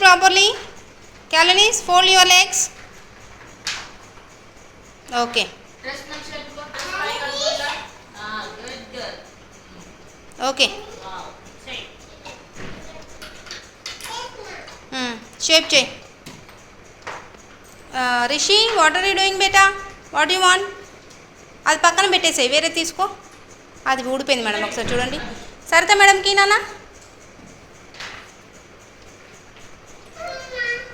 properly. Kalanis, fold your legs. Okay. Good girl. Okay. Wow. Say. Shape change. Rishi, what are you doing, beta? What do you want? అది పక్కన పెట్టేసాయి, వేరే తీసుకో. అది ఊడిపోయింది madam, ఒకసారి చూడండి. సరిత మేడంకి నాన్న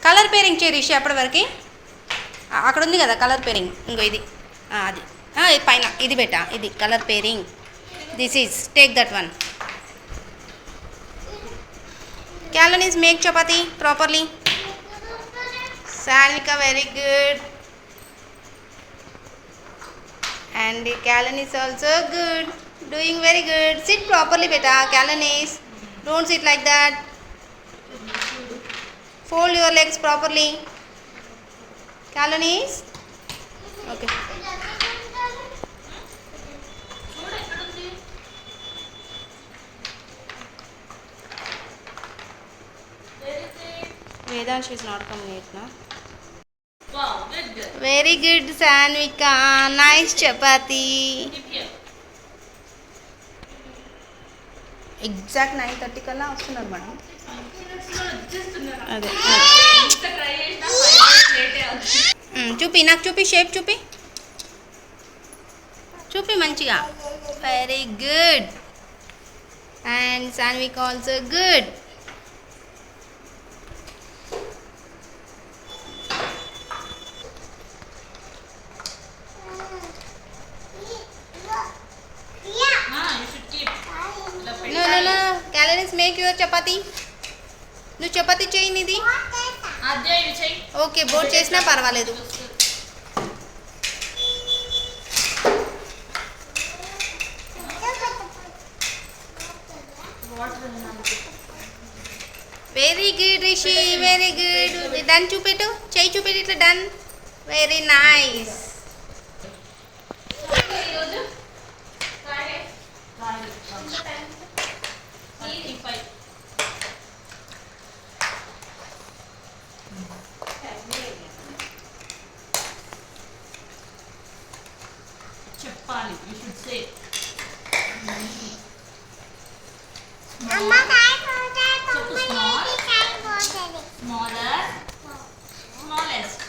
కలర్ పేరింగ్ చేయి రిషి అప్పటి వరకు. అక్కడ ఉంది కదా కలర్ పేరింగ్, ఇంకో ఇది అది పైన ఇది బెటా, ఇది colour pairing. This is take that one. Callan is make chapati properly. Salvika, very good. And Callan is also good. Doing very good. Sit properly, beta. Callan is. Don't sit like that. Fold your legs properly. Callan is. Okay. Vedansh is not coming yet, na? Wow, good girl. Very good, Sanvika. Nice chapati. Keep here. Exact 9:30 కల్లా వస్తున్నారు madam. అదే ఇంత try చేసినా 5 days లేటే అవుతుంది. చూపి, నాకు చూపి, shape చూపి, చూపి మంచిగా. Very good. And Sanvik also good. You should keep. No, no, no. Calories make your chapati. నువ్వు చపాతీ చేయి నీది. అదే ఇవి చెయ్యి. ఓకే, బోర్డ్ చేసినా పర్వాలేదు. Very good Rishi, very good. Done చూపెట్టు, చేయి చూపెట్టు, ఇట్లా డన్. Very nice. ఈరోజు ఫ్రైడే. ఈవినింగ్ 5. చెప్పాలి. You should say. Smaller, smallest,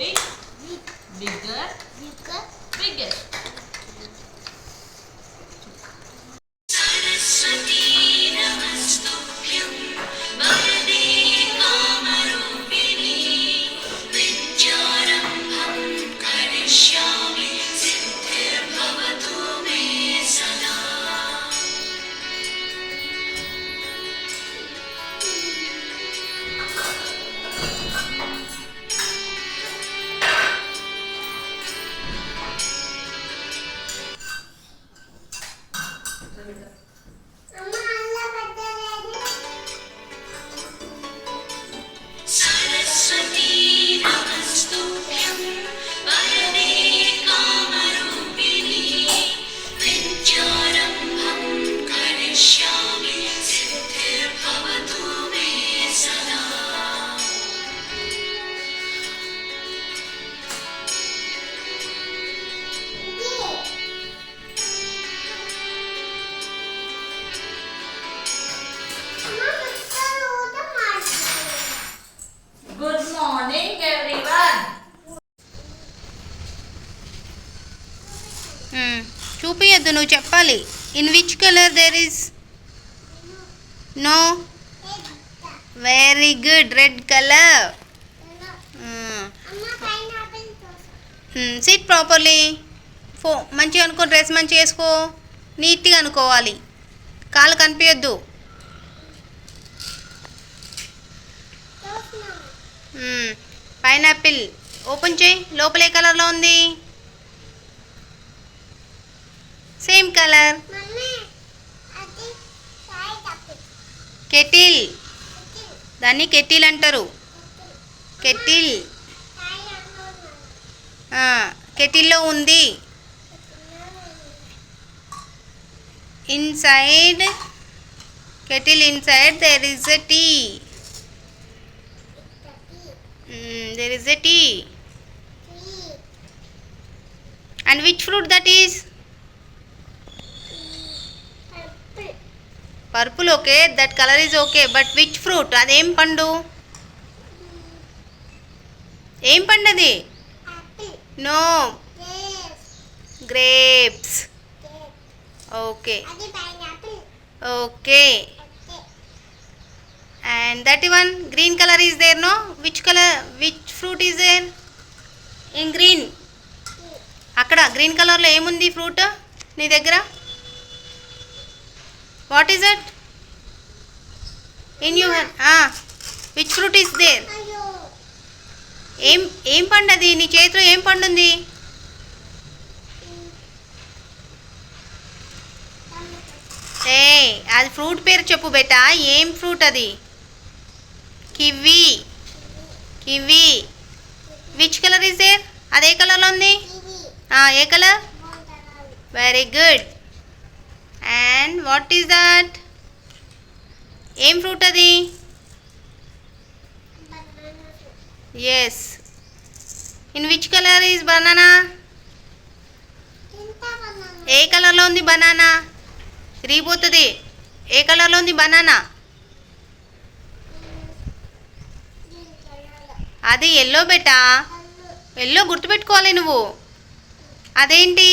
big, bigger, biggest. Good morning, everyone. చూపియద్దు, నువ్వు చెప్పాలి. In which colour there is no. Very good, red colour. Sit properly. మంచిగా అనుకో, డ్రెస్ మంచిగా వేసుకో, నీట్గా అనుకోవాలి, కాళ్ళు కనిపించద్దు. పైనాపిల్ ఓపెన్ చేయి, లోపల ఏ కలర్లో ఉంది? Same colour. కెటిల్, దాన్ని కెటిల్ అంటారు. కెటిల్ కెటిల్లో ఉంది. Inside kettle, inside there is a tea. There is a T. And which fruit that is? Purple, okay. That color is okay. But which fruit? అదేం పండు? ఏం పండు అది? No. Grapes. Okay. Okay. And that one green color is there, no? Which color? Which fruit is there? In green. అక్కడ green కలర్లో ఏముంది fruit నీ దగ్గర? What is that in your which fruit is there? ఏం పండు అది? నీ చేతిలో ఏం పండు ఉంది? ఏ అది ఫ్రూట్ పేరు చెప్పు బేటా. ఏం ఫ్రూట్ అది? Kiwi. Kiwi. Which colour is there? అది ఏ కలర్లో ఉంది? ఏ colour? Very good. And what is that? ఏం ఫ్రూట్ అది? Yes. In which colour is banana? ఏ కలర్లో ఉంది బనానా? తిరిగిపోతుంది. ఏ కలర్లో ఉంది బనానా? అది ఎల్లో బేటా. ఎల్లో గుర్తుపెట్టుకోవాలి నువ్వు. అదేంటి?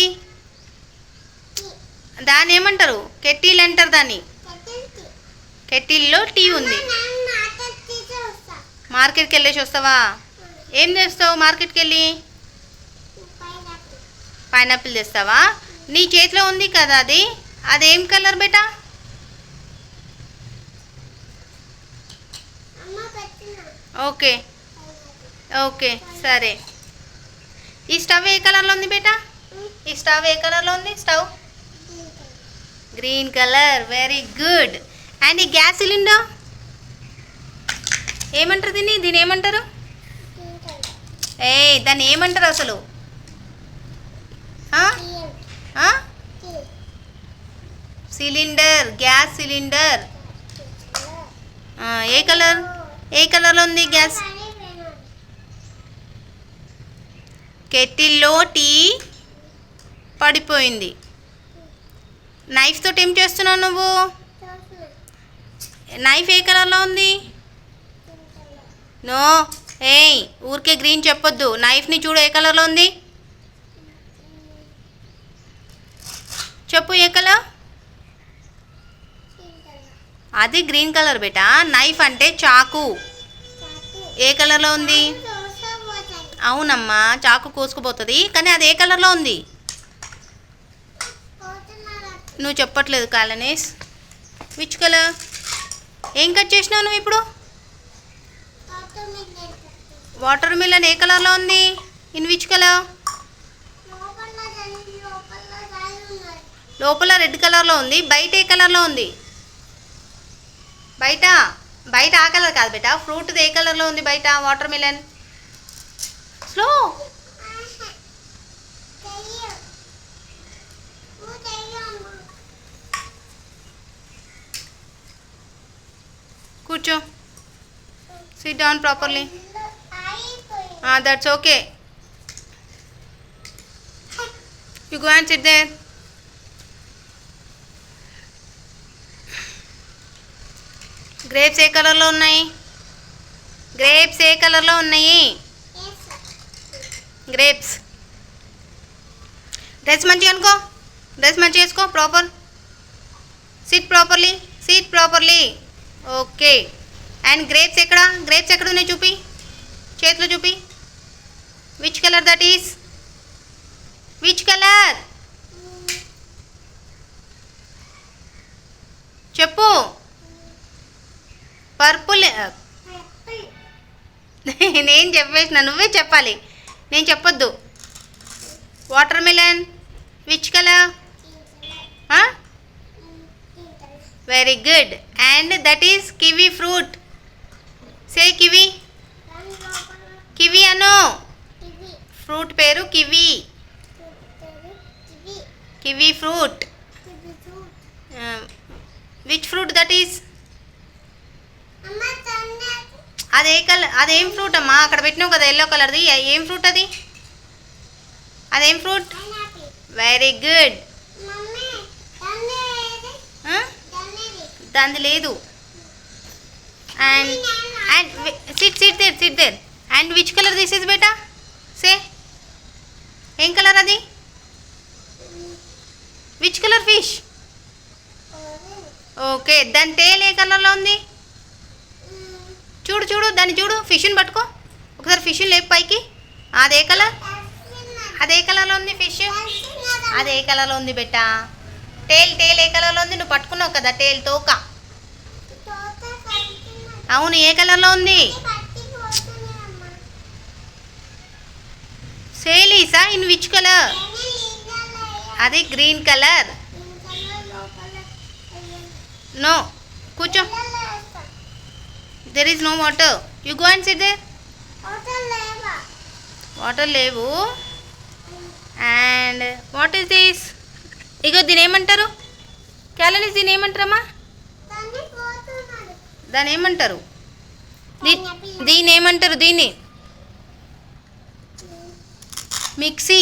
దాన్ని ఏమంటారు? కెట్టిల్ అంటారు దాన్ని. కెట్టిల్లో టీ ఉంది. మార్కెట్కి వెళ్ళేసి వస్తావా? ఏం తెస్తావు మార్కెట్కి వెళ్ళి? పైనాపిల్ తెస్తావా? నీ చేతిలో ఉంది కదా అది. అదేం కలర్ బేటా? ఓకే ఓకే సరే. ఈ స్టవ్ ఏ కలర్లో ఉంది బేటా? ఈ స్టవ్ ఏ కలర్లో ఉంది? Stove green colour. Very good. And ఈ గ్యాస్ సిలిండర్ ఏమంటారు దీన్ని? దీన్ని ఏమంటారు? దాన్ని ఏమంటారు అసలు? సిలిండర్. Gas cylinder. ఏ కలర్? ఏ కలర్లో ఉంది గ్యాస్? కెటిల్లో టీ పడిపోయింది. నైఫ్ తోటి ఏం చేస్తున్నావు నువ్వు? నైఫ్ ఏ కలర్లో ఉంది? నో. ఊరికే గ్రీన్ చెప్పొద్దు. నైఫ్ని చూడు ఏ కలర్లో ఉంది చెప్పు. ఏ కలర్? అది గ్రీన్ కలర్ బేటా. నైఫ్ అంటే చాకు. ఏ కలర్లో ఉంది? అవునమ్మా, చాకు కోసుకుపోతుంది. కానీ అది ఏ కలర్లో ఉంది? నువ్వు చెప్పట్లేదు కాలనీస్. Which colour? ఏం కట్ చేసినావు నువ్వు ఇప్పుడు? వాటర్ మిలన్ ఏ కలర్లో ఉంది? In which colour? లోపల రెడ్ కలర్లో ఉంది. బయట ఏ కలర్లో ఉంది? బయట బయట ఆ కలర్ కాదు బేటా. ఫ్రూట్ ఏ కలర్లో ఉంది బయట? Watermelon. స్లో. కూర్చో. Sit down properly. That's okay. You go and sit there. Grapes ఏ కలర్లో ఉన్నాయి? గ్రేప్స్ ఏ కలర్లో ఉన్నాయి? గ్రేప్స్. డ్రెస్ మంచిగా అనుకో. డ్రెస్ మంచిగా వేసుకో. Proper. Sit properly. Sit properly. Okay. And grapes ఎక్కడ? గ్రేప్స్ ఎక్కడ ఉన్నాయి చూపి. చేతిలో చూపి. Which colour that is? Which colour? చెప్పు. పర్పుల్. నేను చెప్పేసిన, నువ్వే చెప్పాలి, నేను చెప్పొద్దు. Watermelon which colour? Very good. And that is kiwi fruit. Say kiwi. Kiwi అను. ఫ్రూట్ పేరు kiwi. Kiwi fruit. Which fruit that is? అదే కలర్, అదేం ఫ్రూట్ అమ్మా? అక్కడ పెట్టినావు కదా ఎల్లో కలర్ది, ఏం ఫ్రూట్ అది? అదేం ఫ్రూట్? Very good. దాంది లేదు. And and sit there. And which colour this is బేటా? సే ఏం కలర్ అది? Which colour fish? ఓకే, దాని టేల్ ఏ కలర్లో ఉంది? చూడు చూడు, దాన్ని చూడు, ఫిష్ని పట్టుకో ఒకసారి, ఫిష్ని లేపు పైకి. అదే కలర్, అదే కలర్లో ఉంది ఫిష్. అదే కలర్లో ఉంది బెట్టా. టేల్ ఏ కలర్లో ఉంది? నువ్వు పట్టుకున్నావు కదా టేల్, తోక. అవును, ఏ కలర్లో ఉంది? సేలీసా? In which colour? అది గ్రీన్ కలర్. నో, కూర్చో. There is no water. You go and sit there. Water లేవు. And what is this? ఇగో దీని ఏమంటారు? క్యాలరీస్ దీని ఏమంటారమ్మా? దాని ఏమంటారు? దీని ఏమంటారు? దీన్ని మిక్సీ.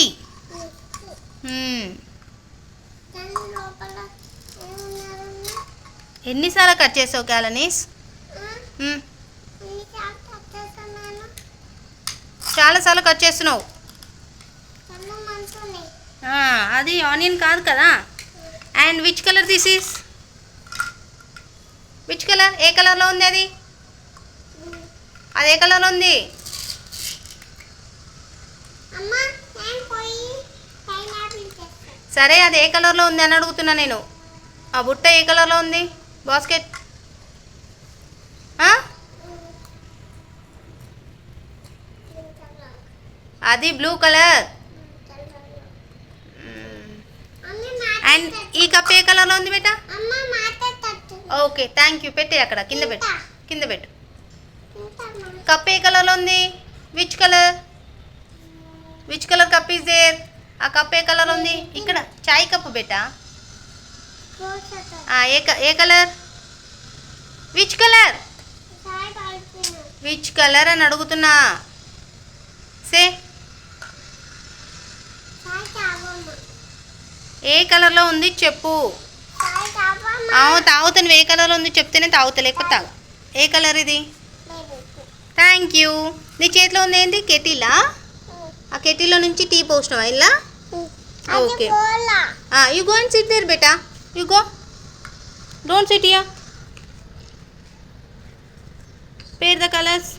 ఎన్నిసార్లు కట్ చేసావు క్యాలనీస్? చాలాసార్లు కట్ చేస్తున్నావు. అది ఆనియన్ కాదు కదా. And which colour this is? Which colour? ఏ కలర్లో ఉంది అది? అది ఏ కలర్లో ఉంది? సరే, అది ఏ కలర్లో ఉంది అని అడుగుతున్నా నేను. ఆ బుట్ట ఏ కలర్లో ఉంది? బాస్కెట్ అది బ్లూ కలర్. అండ్ ఈ కప్ ఏ కలర్లో ఉంది బేటా? Okay, thank you. పెట్టే అక్కడ కింద పెట్టు, కింద పెట్టు. కప్ ఏ కలర్లో ఉంది? Which colour? Which colour cup is there? ఆ కప్ ఏ కలర్ ఉంది? ఇక్కడ చాయ్ కప్పు బేటా. ఏ colour? Which colour? Which colour అని అడుగుతున్నా. సే ఏ కలర్లో ఉంది చెప్పు. తాగుతాను. ఏ కలర్లో ఉంది చెప్తేనే తాగుతా, లేకపోతే తాగు. ఏ కలర్ ఇది? Thank you. నీ చేతిలో ఉంది ఏంటి? కెటిలా? ఆ కెటిల్లో నుంచి టీ పోసినావా ఇలా? Okay, you go and sit there బేటా. You go, don't sit here. Pair the colours.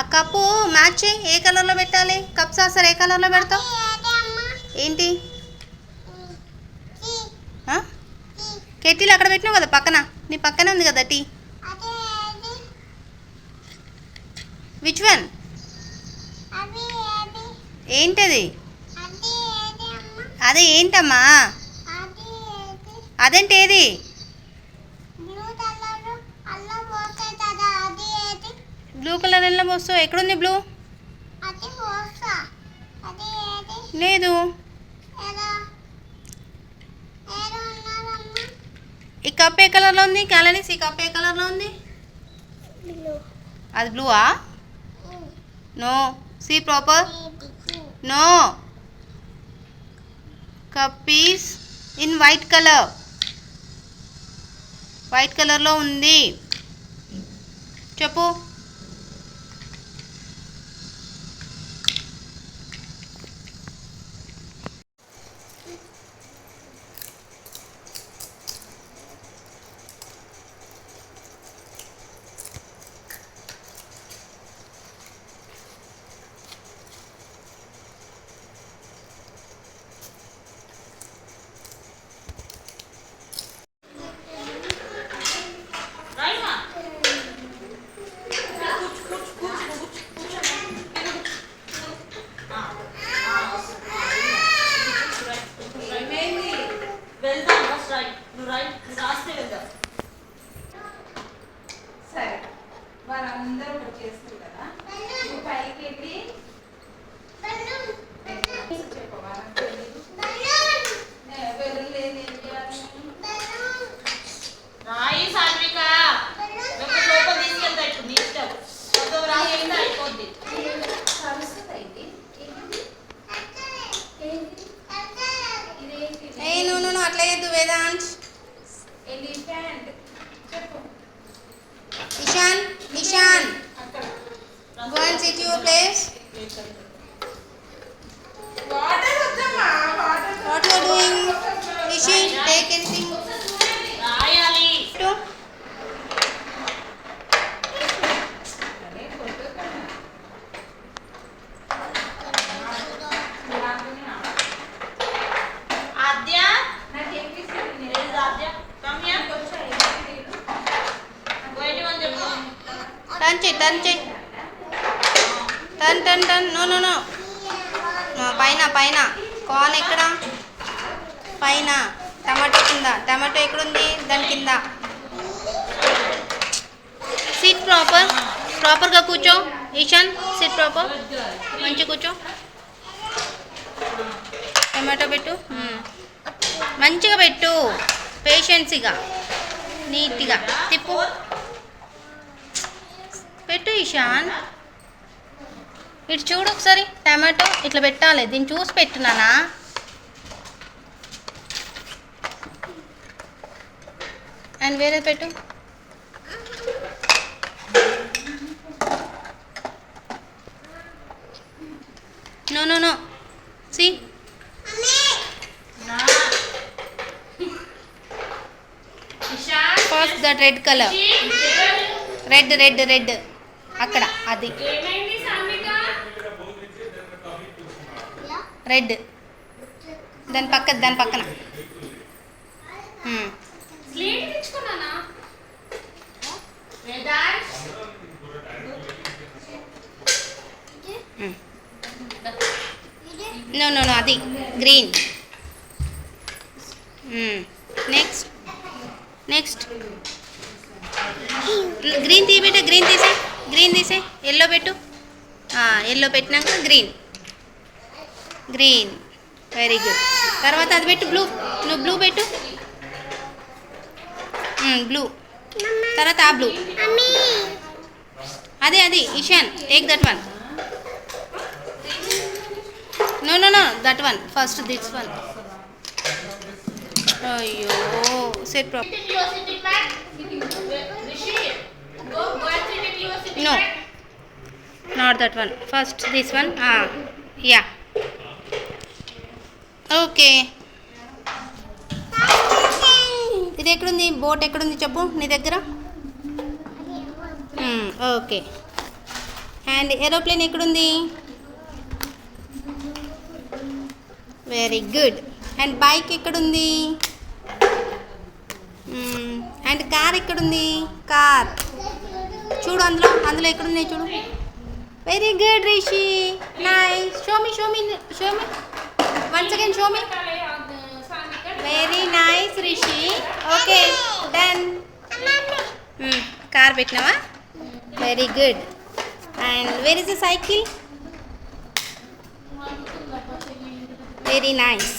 ఆ కప్పు మ్యాచ్ చేయి. ఏ కలర్లో పెట్టాలి? కప్ సాసర్ ఏ కలర్లో పెడతావు? ఏంటి? కెటిల్ అక్కడ పెట్టినావు కదా పక్కన, నీ పక్కనే ఉంది కదా టీ. Which one? ఏంటది? అదే ఏంటమ్మా? అదేంటి ఏది? బ్లూ కలర్ ఎలా పోస్తావు? ఎక్కడుంది బ్లూ? లేదు. ఈ కప్ ఏ కలర్లో ఉంది? క్యాలరీస్ ఈ కప్ ఏ కలర్లో ఉంది? అది బ్లూవా? No, see proper. No, cup is in white colour. White కలర్లో ఉంది. చెప్పు. సరే, వాళ్ళందరూ ఒకటి చేస్తారు కదా. పైకి వెళ్ళి చెప్పవా? అట్లా చేయద్దు వేదాంత్. ఎలిఫెంట్ చెప్పు. ఇషాన్ నిషాన్ అక్కడ go and sit your place. Water వద్దమ్మా, water What you are doing? Ishi, take anything. రాయాలి. To అరే ఫోటో కన్నా లాగునే ఆద్య నాకు ఏపీసీ లేదు ఆద్య కమ్యా బయట అని చెప్పు. turn చేయి turn. No. పైన కార్న్ ఎక్కడ? పైన. టమాటో కింద. టమాటో ఎక్కడుంది? దాని కింద. సిట్ ప్రాపర్గా కూర్చో. Ishaan sit proper. మంచి కూర్చో. టమాటో పెట్టు. మంచిగా పెట్టు. పేషెన్సీగా నీట్గా తిప్పు. పెట్టు ఈశాన్. ఇటు చూడు ఒకసారి. టమాటో ఇట్లా పెట్టాలి. దీన్ని చూసి పెట్టున్నానా? అండ్ వేరే పెట్టు. నో సి నా Ishan first that red colour. Red అక్కడ అది ఏమైంది సామిక? రెడ్. దాని పక్కన స్లీట్ తెచ్చుకున్నానా? వేదాంత్ నో అది గ్రీన్. నెక్స్ట్ గ్రీన్ తీ బేటా. గ్రీన్ తీసే ఎల్లో పెట్టు. ఎల్లో పెట్టినాక గ్రీన్ వెరీ గుడ్. తర్వాత అది పెట్టు బ్లూ. నువ్వు బ్లూ పెట్టు. బ్లూ. తర్వాత ఆ బ్లూ. అది Ishan take that one. No that one first. This one. అయ్యో set proper. sit in your sitting back. Rishi, go and sit in your sitting No. back. Not that one. First this one. Yeah. Okay. ఇది ఎక్కడుంది? Boat ఎక్కడుంది చెప్పు నీ దగ్గర. Okay. And aeroplane ఎక్కడుంది? Very good. And bike ఎక్కడుంది? And car ఎక్కడుంది? Car చూడు. అందులో ఎక్కడున్నాయి చూడు. Very good Rishi. Nice. Show me once again show me. Very nice Rishi. Okay done. Car పెట్టినావా? Very good. And where is the cycle? Very nice.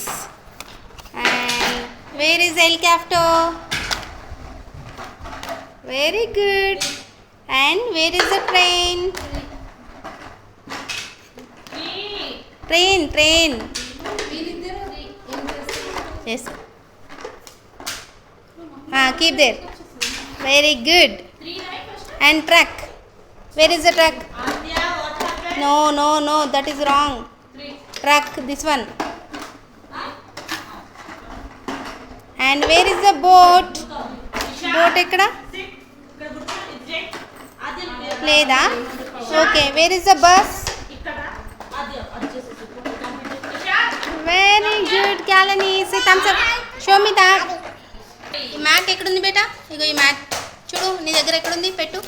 And where is helicopter? Very good. And where is the train? Train. వీళ్ళిద్దరూ ఏం చేస్తారు? Yes. Keep there. Very good. And truck. Where is the truck? Adya, what happened? No. That is wrong. Truck. This one. And where is the boat? Boat ekkada? లేదా? Okay. Where is the bus? Very good, Kalani. Say thumbs up. Show me that. ఈ mat ఎక్కడుంది బేటా? ఇగో ఈ mat చూడు. నీ దగ్గర ఎక్కడుంది? పెట్టు.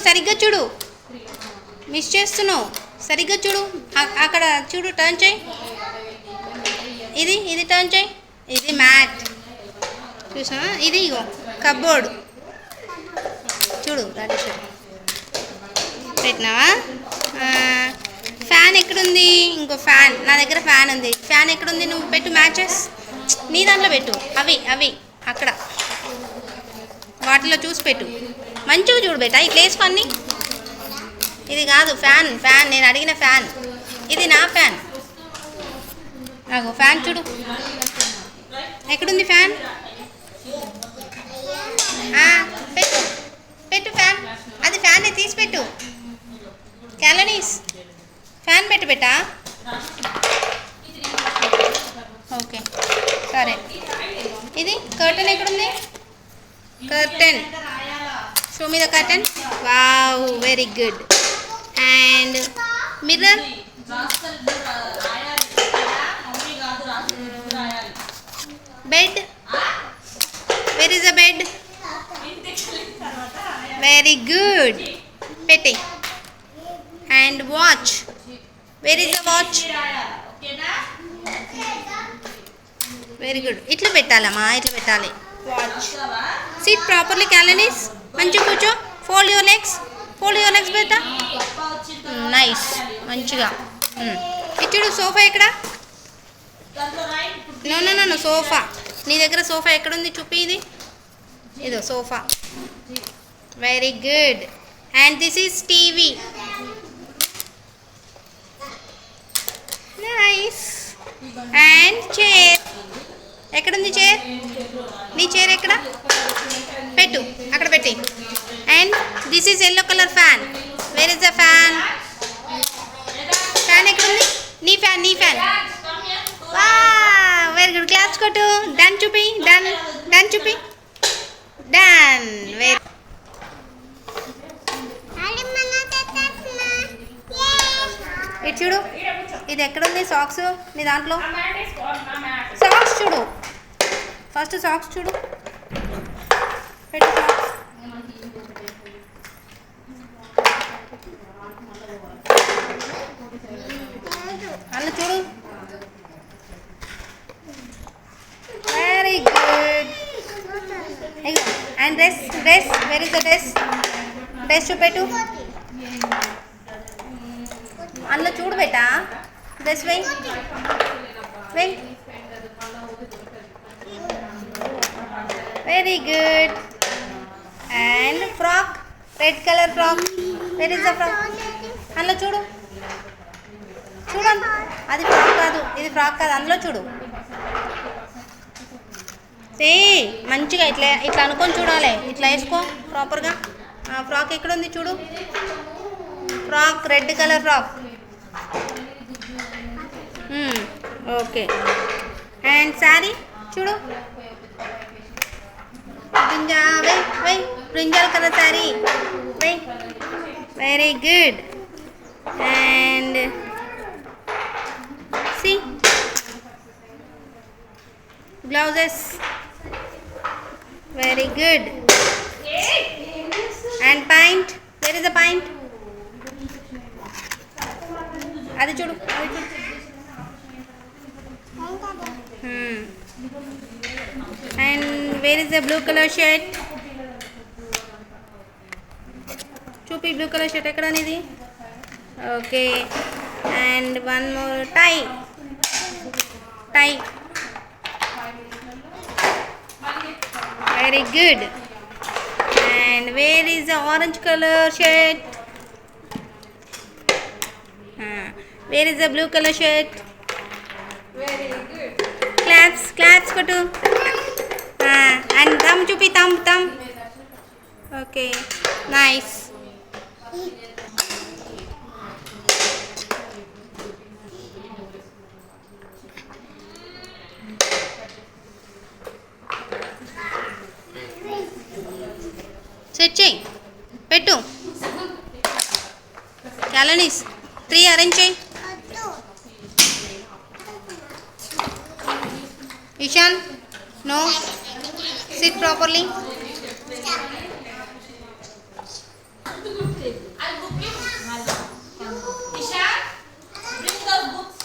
సరిగ్గా చూడు. మిస్ చేస్తున్నావు. సరిగ్గా చూడు. అక్కడ చూడు. టర్న్ చేయి. ఇది టర్న్ చేయి. ఇది మ్యాట్ చూసా? ఇది ఇగో కబోర్డ్ చూడు. పెట్టినావా? ఫ్యాన్ ఎక్కడుంది? ఇంకో ఫ్యాన్. నా దగ్గర ఫ్యాన్ ఉంది. ఫ్యాన్ ఎక్కడుంది? నువ్వు పెట్టు. మ్యాచెస్ నీ దాంట్లో పెట్టు. అవి అక్కడ వాటిలో చూసి పెట్టు. మంచిగా చూడు బేటా. ఈ ప్లేస్ అన్నీ ఇది కాదు ఫ్యాన్, ఫ్యాన్ నేను అడిగిన ఫ్యాన్. ఇది నా ఫ్యాన్. నాకు ఫ్యాన్ చూడు, ఎక్కడుంది ఫ్యాన్? పెట్టు పెట్టు ఫ్యాన్. అది ఫ్యాన్ తీసి పెట్టు. క్యాలనీస్ ఫ్యాన్ పెట్టు బెట్టా. ఓకే సరే. ఇది కర్టన్ ఎక్కడుంది? Curtain, show me the curtain. Wow, very good. And mirror. Bed, where is the bed? Very good, పెట్టి. And watch, where is the watch? Very good. ఇట్లా పెట్టాలమ్మా, ఇట్లా పెట్టాలి. వాచ్. సిట్ ప్రాపర్లీ క్యాలనీస్. మంచిగా కూర్చో. Fold your legs, fold your legs బెటా. Nice, మంచిగా. ఇచ్చుడు. సోఫా ఎక్కడ? No no no, sofa. నీ దగ్గర సోఫా ఎక్కడుంది చూపి. ఇది ఇదో sofa. Very good. And this is TV. Nice. And chair. ఎక్కడుంది చైర్? నీ చైర్ ఎక్కడ? పెట్టు, అక్కడ పెట్టి. And this is yellow colour fan. Wear is the fan? Fan ఎక్కడుంది? నీ ఫ్యాన్, నీ ఫ్యాన్. వా, వెరీ గుడ్. క్లాప్స్ కొట్టు. డన్ చూపి, డన్ డన్ చూపి, డన్. వెరీ ఇటు చూడు. ఇది ఎక్కడుంది? సాక్స్ నీ దాంట్లో. సాక్స్ చూడు ఫస్ట్, సాక్స్ చూడు. పెట్టు సాక్స్. అలా చూడు. Very good. And dress, dress, where is the dress? Dress చూపెట్టు. అందులో చూడు బెట్టా. డ్రెస్ వెయ్, వెయ్. Very good. And frock, red colour frock. Where is the frock? అందులో చూడు, చూడు. అది ఫ్రాక్ కాదు, ఇది ఫ్రాక్ కాదు. అందులో చూడు. ఏ మంచిగా ఇట్లా ఇట్లా అనుకొని చూడాలి. ఇట్లా వేసుకో ప్రాపర్గా. ఫ్రాక్ ఎక్కడుంది చూడు. Frock, red colour frock. Okay. And sari చూడు. బ్రింజా, వెయ్ వెయ్. బ్రింజాల్ కలర్ శారీ, వెయ్. Very good. And see blouses. Very good. And point, where is the point? అది చూడు, అది చూడు. And where is the blue colour shirt? చూపి, బ్లూ కలర్ షర్ట్ ఎక్కడ అనేది? Okay. And one more. Tie, tie. Very good. And where is the orange colour shirt? Where is the blue colour shirt? Claps, claps కొట్టు. And thumb చూపి, thumb thumb. Okay, nice. Set చేయి, పెట్టు. క్యాలనీస్ 3 arrange చేయి. Ishan, no. Sit properly. I'll book you. Ishan, bring those books.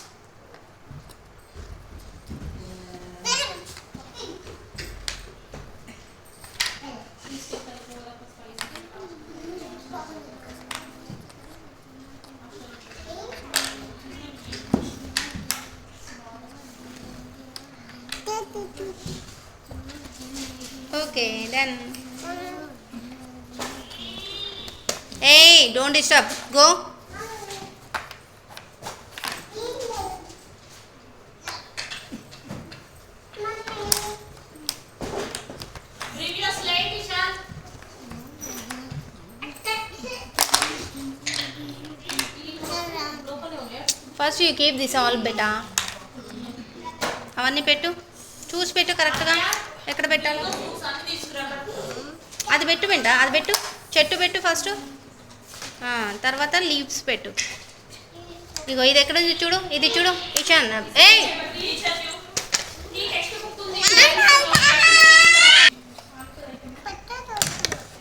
Okay, done. A don't disturb go. Bring your slate, Ishan. లోపలే ఉంది. First you keep this all beta. అవన్నీ పెట్టు, చూసి పెట్టు కరెక్ట్గా ఎక్కడ పెట్టాలో. Books అన్ని తీసుకురా. అది పెట్టు బెంట, అది పెట్టు, చెట్టు పెట్టు ఫస్ట్, తర్వాత లీవ్స్ పెట్టు. ఇగో ఇది ఎక్కడ ఉంది చూడు, ఇది చూడు ఇషాన్. ఏ ఈ టెక్స్ట్ బుక్ ఉంది.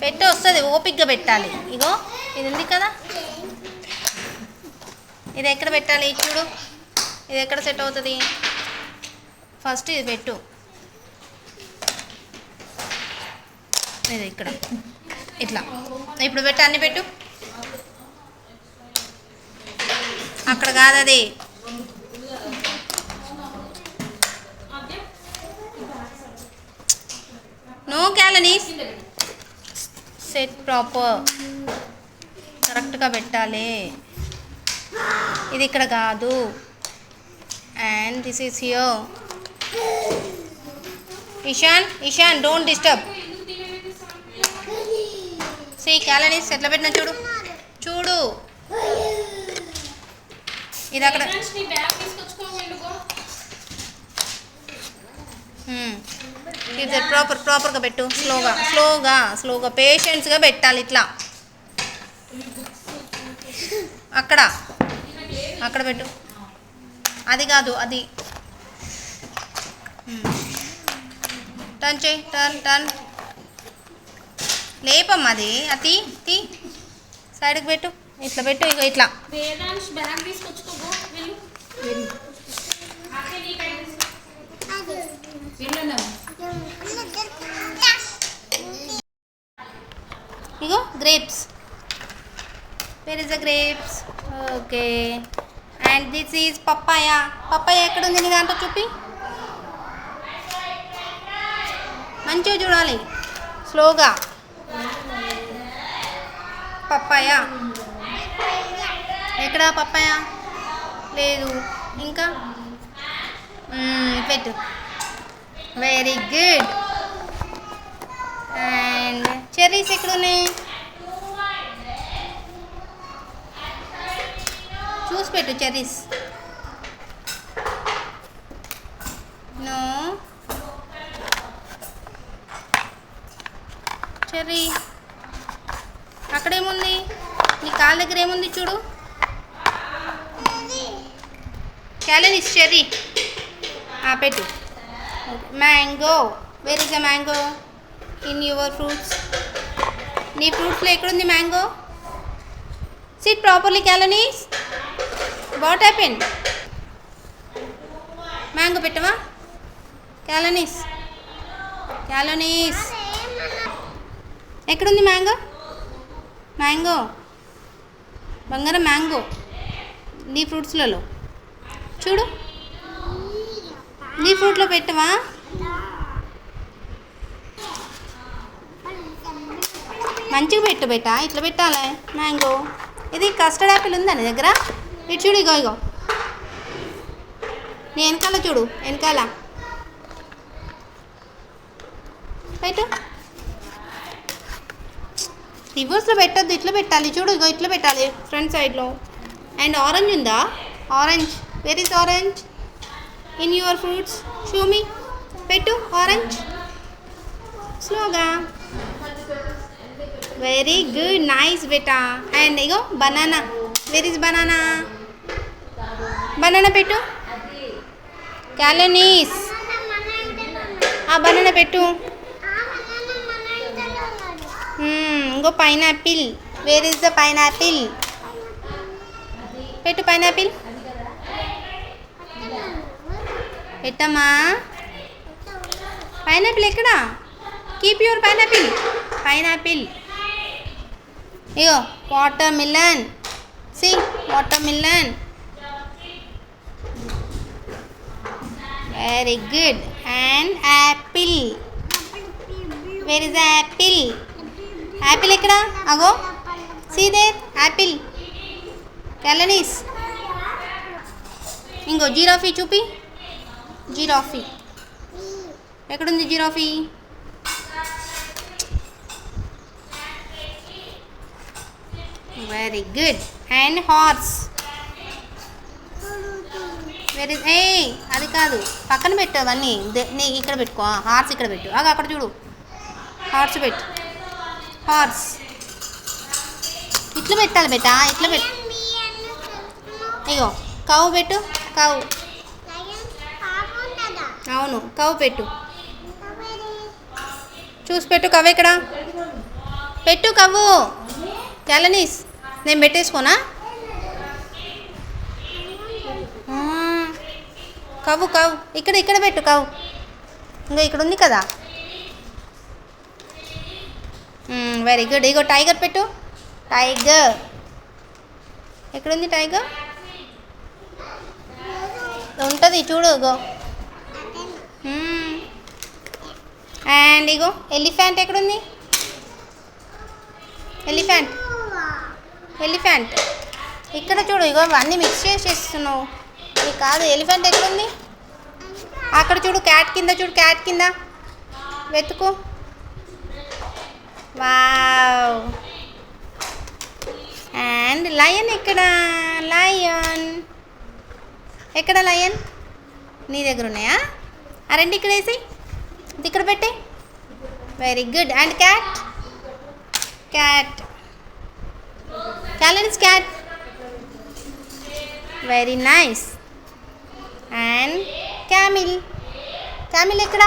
పెట్టు, వస్తుంది, ఓపిక్గా పెట్టాలి. ఇగో ఇది ఉంది కదా, ఇది ఎక్కడ పెట్టాలి చూడు, ఇది ఎక్కడ సెట్ అవుతుంది. ఫస్ట్ ఇది పెట్టు, ఇది ఇక్కడ ఇట్లా. ఇప్పుడు పెట్టు, అన్ని పెట్టు. అక్కడ కాదు అది. నో క్యాలనీస్, సెట్ ప్రాపర్, కరెక్ట్గా పెట్టాలి. ఇది ఇక్కడ కాదు. And this is here. Ishan don't disturb. See క్యాలనీస్ ఎట్లా పెట్టినా చూడు, చూడు. ఇది అక్కడ. ఫ్రెండ్స్ నీ బ్యాగ్ తీసుకొచ్చుకోండి. ఇది ప్రాపర్గా పెట్టు. స్లోగా పేషెన్స్గా పెట్టాలి. ఇట్లా అక్కడ పెట్టు. అది కాదు, అది టర్న్ చేయి, టర్న్ లేపమ్మా. అది తీ సైడ్కి పెట్టు, ఇట్లా పెట్టు. ఇగో ఇట్లా. వేదాంశ్ బ్యాగ్ తీసుకొచ్చుకోబో. వెళ్ళు. అదే నీ బ్యాగ్ తీసుకో. ఇగో grapes. Where is the grapes? Okay. And this is papaya. Papaya ఎక్కడ ఉంది నీ దాంట్లో చూపి. మంచిగా చూడాలి, స్లోగా. పప్పాయ ఎక్కడ? పప్పాయ లేదు. ఇంకా పెట్టు. Very good. అండ్ చెర్రీస్ ఎక్కడ ఉన్నాయి? చూసి పెట్టు చెర్రీస్. No cherry అక్కడేముంది? నీ కాళ్ళ దగ్గర ఏముంది చూడు. క్యాలనీస్ చెర్రీ పెట్టు. Mango. Where is the mango in your fruits? నీ ఫ్రూట్స్లో ఎక్కడుంది మ్యాంగో? సిట్ ప్రాపర్లీ క్యాలనీస్. What happened? మ్యాంగో పెట్టవా? క్యాలనీస్ ఎక్కడుంది మ్యాంగో? బంగారం మ్యాంగో నీ ఫ్రూట్స్లలో చూడు. నీ ఫ్రూట్లో పెట్టవా? మంచిగా పెట్టు బేటా, ఇట్లా పెట్టాలి. మ్యాంగో. ఇది కస్టర్డ్ యాపిల్ ఉందా నీ దగ్గర? ఇటు చూడు. ఇగో నీ వెనకాల చూడు, వెనకాల పెట్టు. రివర్స్లో పెట్టద్దు, ఇట్లా పెట్టాలి. చూడు, ఇగో ఇట్లా పెట్టాలి ఫ్రంట్ సైడ్లో. అండ్ ఆరెంజ్ ఉందా? Orange. Where is orange in your fruits? Show me. పెట్టు ఆరెంజ్ స్లోగా. వెరీ గుడ్, నైస్ బేటా. అండ్ ఇగో banana. Where is banana? Banana పెట్టు. క్యాలనీస్ బనానా పెట్టు. ఇంకో pineapple. Where is the pineapple? పెట్టు పైనాపిల్. పెట్టమ్మా. పైనాపిల్ ఎక్కడా? Keep your pineapple. ఇగో watermelon. See watermelon. Very good. And apple. Where is the apple? Apple ఎక్కడ? అగో సీ దేర్ యాపిల్ క్యాలనీస్. ఇంకో జిరాఫీ చూపి. జిరాఫీ ఎక్కడుంది giraffe? Very good. And horse. Very ఏ అది కాదు, పక్కన పెట్టు అవన్నీ. నీ ఇక్కడ పెట్టుకో. హార్స్ ఇక్కడ పెట్టు. అక్కడ చూడు, హార్స్ పెట్టు. హార్స్ ఇట్లా పెట్టాలి బేటా, ఇట్లా పెట్టు. అయ్యో కవ్ పెట్టు. కవ్. అవును కవ్ పెట్టు. చూసి పెట్టు. కవ్ ఎక్కడ పెట్టు? కవ్వు క్యాలనీస్. నేను పెట్టేసుకోనా? కవ్వు కవ్ ఇక్కడ ఇక్కడ పెట్టు. కవ్ ఇంకా ఇక్కడ ఉంది కదా. Very good. ఇగో టైగర్ పెట్టు. టైగర్ ఎక్కడుంది? టైగర్ ఉంటుంది చూడు. ఇగో. అండ్ ఇగో ఎలిఫెంట్ ఎక్కడుంది? ఎలిఫెంట్. ఎలిఫెంట్ ఇక్కడ చూడు. ఇగో అన్నీ మిక్స్ చేసేస్తున్నావు. ఇది కాదు. ఎలిఫెంట్ ఎక్కడుంది? అక్కడ చూడు. క్యాట్ కింద చూడు. క్యాట్ కింద వెతుకు. వావ్. అండ్ లయన్ ఎక్కడ? లయన్ ఎక్కడ? లయన్ నీ దగ్గర ఉన్నాయా? ఆ రెండు ఇక్కడ వేసి ఇది ఇక్కడ పెట్టే. Very good. And cat. Cat క్యాలన్స్ cat. Very nice. And camel. Camel ఎక్కడ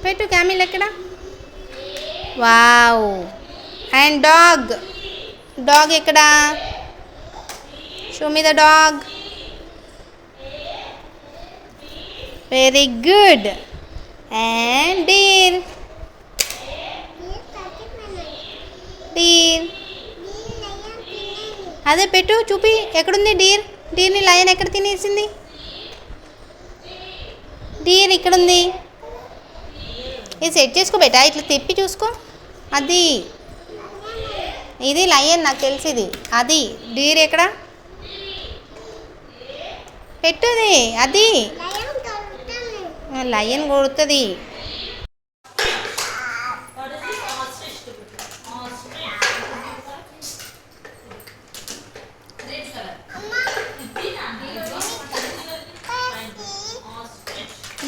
పెట్టు? క్యామిల్ ఎక్కడ? వావ్. And dog. డాగ్ ఎక్కడ? Show me the dog. Very good. And deer. Deer అదే పెట్టు. చూపి ఎక్కడుంది డీర్? డీర్ని లయన్ ఎక్కడ తినేసింది? డీర్ ఇక్కడుంది. ఇది సెట్ చేసుకో బేటా. ఇట్లా తిప్పి చూసుకో. అది ఇది లయన్ నాకు తెలిసింది. అది డీర్ ఎక్కడ పెట్టుది? అది లయన్ కొడుతుంది.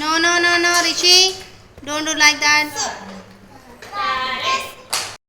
No, no, no, no, Rishi. Don't do like that.